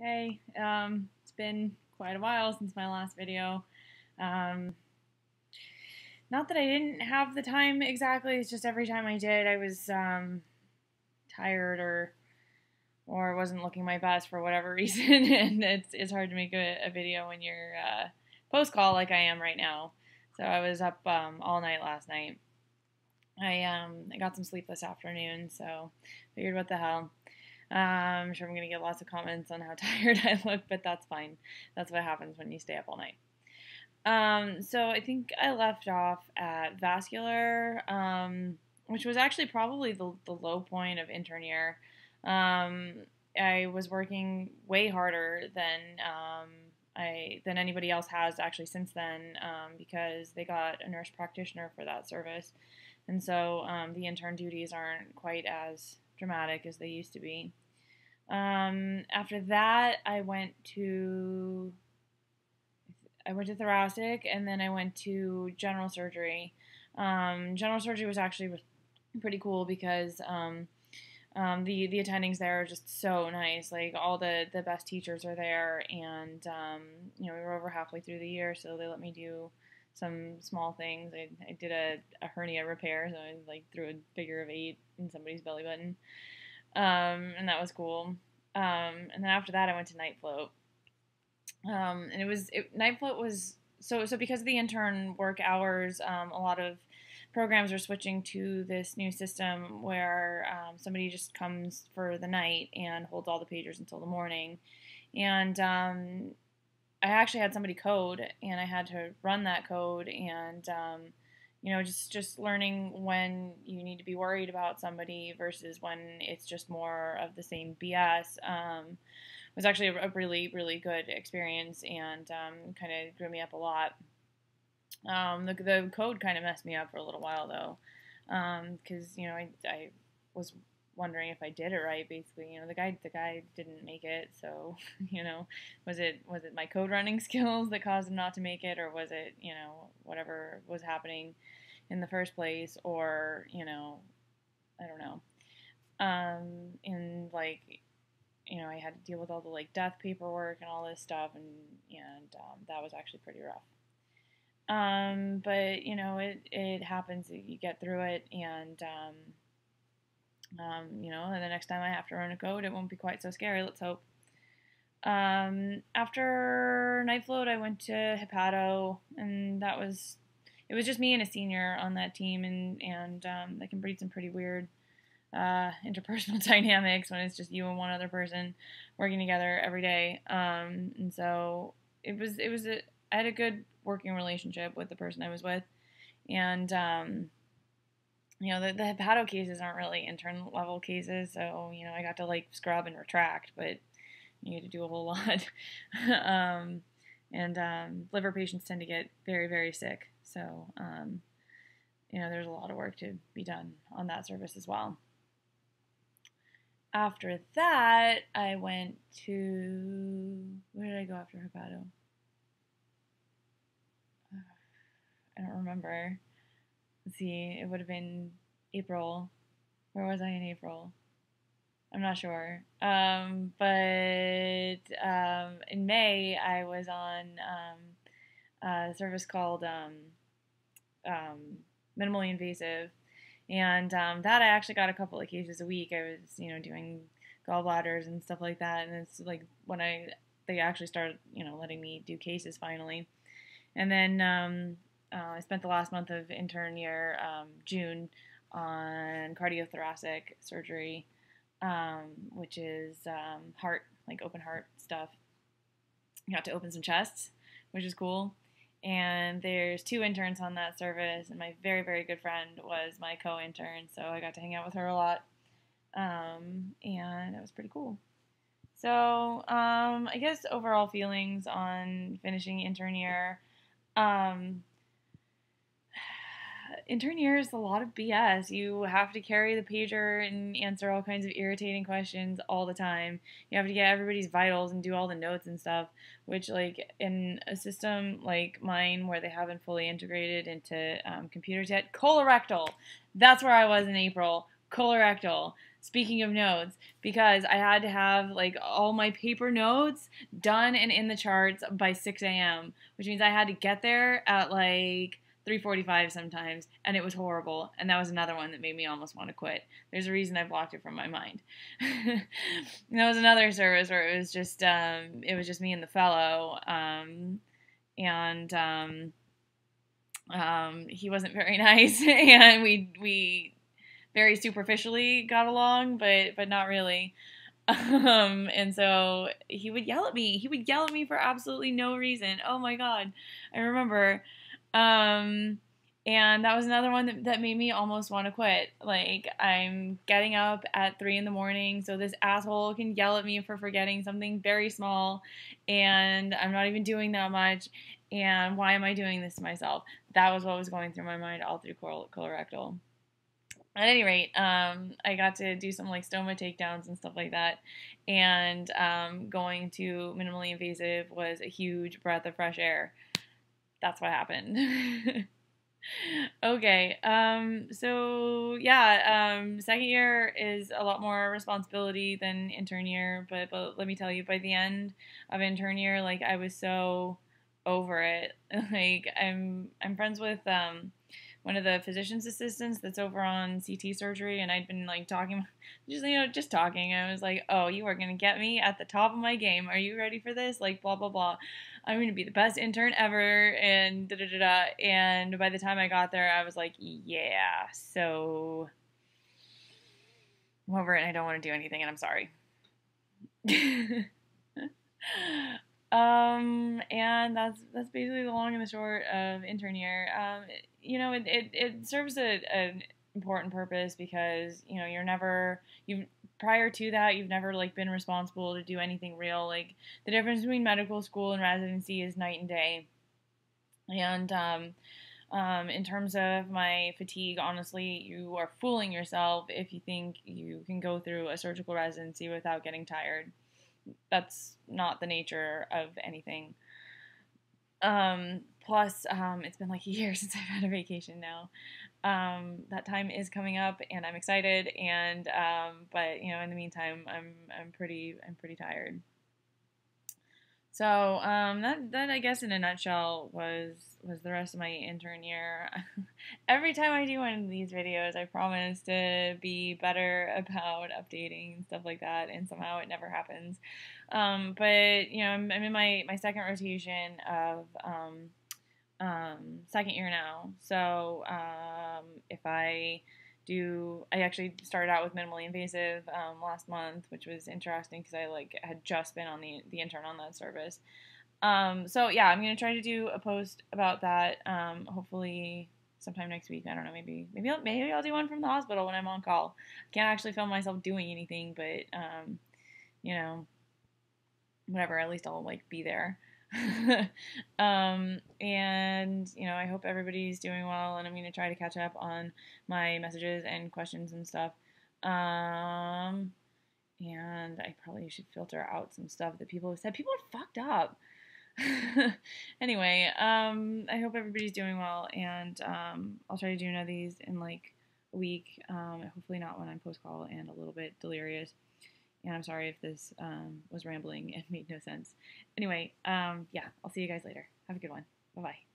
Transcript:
Hey, it's been quite a while since my last video. Um, Not that I didn't have the time exactly, it's just every time I did, I was tired or wasn't looking my best for whatever reason, and it's hard to make a video when you're post call like I am right now. So I was up all night last night. I got some sleep this afternoon, so figured what the hell. I'm sure I'm gonna get lots of comments on how tired I look, but that's fine. That's what happens when you stay up all night. So I think I left off at vascular, which was actually probably the low point of intern year. Um, I was working way harder than anybody else has actually since then, because they got a nurse practitioner for that service, and so the intern duties aren't quite as dramatic as they used to be. After that, I went to thoracic, and then I went to general surgery. General surgery was actually pretty cool because the attendings there are just so nice. Like all the best teachers are there, and we were over halfway through the year, so they let me do some small things. I did a hernia repair, so I like threw a figure of 8 in somebody's belly button, and that was cool. And then after that, I went to night float. And night float was so because of the intern work hours. A lot of programs are switching to this new system where somebody just comes for the night and holds all the pagers until the morning. And I actually had somebody code, and I had to run that code, and just learning when you need to be worried about somebody versus when it's just more of the same BS. Was actually a really, really good experience, and kind of grew me up a lot. The code kind of messed me up for a little while though, because I was wondering if I did it right. Basically, the guy didn't make it, so was it my code running skills that caused him not to make it, or was it whatever was happening in the first place, or I don't know. And like I had to deal with all the like death paperwork and all this stuff, and that was actually pretty rough. But it happens. You get through it, and and the next time I have to run a code, it won't be quite so scary. Let's hope. After night float, I went to hepato, and it was just me and a senior on that team, and that can breed some pretty weird interpersonal dynamics when it's just you and one other person working together every day. And so I had a good working relationship with the person I was with, and the hepato cases aren't really intern level cases, so I got to like scrub and retract, but you had to do a whole lot. And liver patients tend to get very, very sick, so there's a lot of work to be done on that service as well. After that, I went to, where did I go after hepato? I don't remember. Let's see, it would have been April. Where was I in April? I'm not sure. But in May, I was on a service called minimally invasive, and that I actually got a couple of cases a week. I was doing gallbladders and stuff like that, and it's like when they actually started letting me do cases finally. And then I spent the last month of intern year, June, on cardiothoracic surgery, which is heart, like open heart stuff. You got to open some chests, which is cool. And there's 2 interns on that service, and my very, very good friend was my co-intern, so I got to hang out with her a lot, and it was pretty cool. So I guess overall feelings on finishing intern year. Intern year is a lot of BS. You have to carry the pager and answer all kinds of irritating questions all the time. You have to get everybody's vitals and do all the notes and stuff, which, like, in a system like mine where they haven't fully integrated into computers yet, colorectal. That's where I was in April. Colorectal. Speaking of notes, because I had to have like all my paper notes done and in the charts by 6 a.m., which means I had to get there at like 3:45 sometimes, and it was horrible. And that was another one that made me almost want to quit. There's a reason I blocked it from my mind. And that was another service where it was just me and the fellow, and he wasn't very nice, and we very superficially got along, but not really. And so he would yell at me. He would yell at me for absolutely no reason. Oh my god, I remember. And that was another one that made me almost want to quit. Like, I'm getting up at 3 in the morning so this asshole can yell at me for forgetting something very small, and I'm not even doing that much. And why am I doing this to myself? That was what was going through my mind all through colorectal. At any rate, I got to do some like stoma takedowns and stuff like that, and going to minimally invasive was a huge breath of fresh air. That's what happened. Okay, so yeah, second year is a lot more responsibility than intern year, but let me tell you, by the end of intern year, like I was so over it. Like I'm friends with one of the physician's assistants that's over on CT surgery, and I'd been like talking, just talking. I was like, oh, you are gonna get me at the top of my game. Are you ready for this? Like blah blah blah. I'm gonna be the best intern ever, and da da da da. And by the time I got there, I was like, yeah, so I'm over it, and I don't want to do anything, and I'm sorry. And that's basically the long and the short of intern year. It serves an important purpose because you've prior to that you've never like been responsible to do anything real. Like the difference between medical school and residency is night and day. And in terms of my fatigue, honestly, you are fooling yourself if you think you can go through a surgical residency without getting tired. That's not the nature of anything. Plus, it's been like a year since I've had a vacation now. That time is coming up, and I'm excited. And but in the meantime, I'm pretty tired. So that I guess in a nutshell was the rest of my intern year. Every time I do one of these videos, I promise to be better about updating and stuff like that, and somehow it never happens. But I'm in my second rotation of second year now. So if I actually started out with minimally invasive last month, which was interesting because I had just been on the intern on that service. So yeah, I'm gonna try to do a post about that. Hopefully sometime next week. I don't know. Maybe I'll do one from the hospital when I'm on call. I can't actually film myself doing anything, but you know, whatever. At least I'll be there. And I hope everybody's doing well, and I'm gonna try to catch up on my messages and questions and stuff. And I probably should filter out some stuff that people have said. People are fucked up. Anyway, I hope everybody's doing well, and I'll try to do one of these in like a week. Hopefully not when I'm post call and a little bit delirious. And I'm sorry if this was rambling and made no sense. Anyway, yeah, I'll see you guys later. Have a good one. Bye-bye.